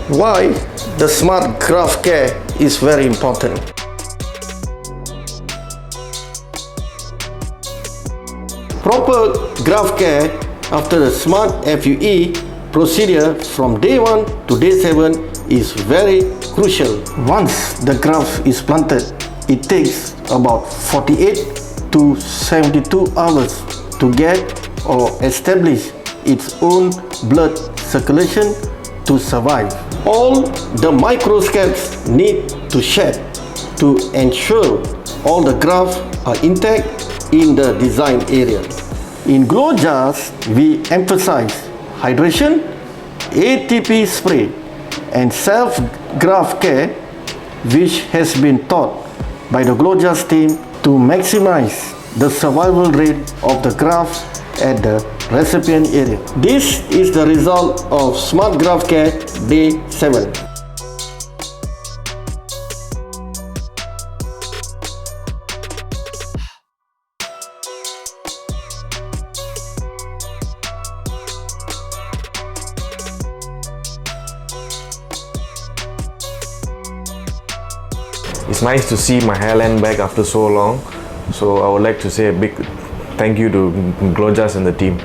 Why the smart graft care is very important. Proper graft care after the smart FUE procedure from day 1 to day 7 is very crucial. Once the graft is planted, it takes about 48 to 72 hours to get or establish its own blood circulation to survive. All the microscopes need to shed to ensure all the grafts are intact in the design area. In GLOJAS, we emphasize hydration, ATP spray, and self-graft care, which has been taught by the GLOJAS team to maximize the survival rate of the graft at the recipient area. This is the result of Smart Graft Care Day 7. It's nice to see my hairline back after so long, so I would like to say a big thank you to GLOJAS and the team.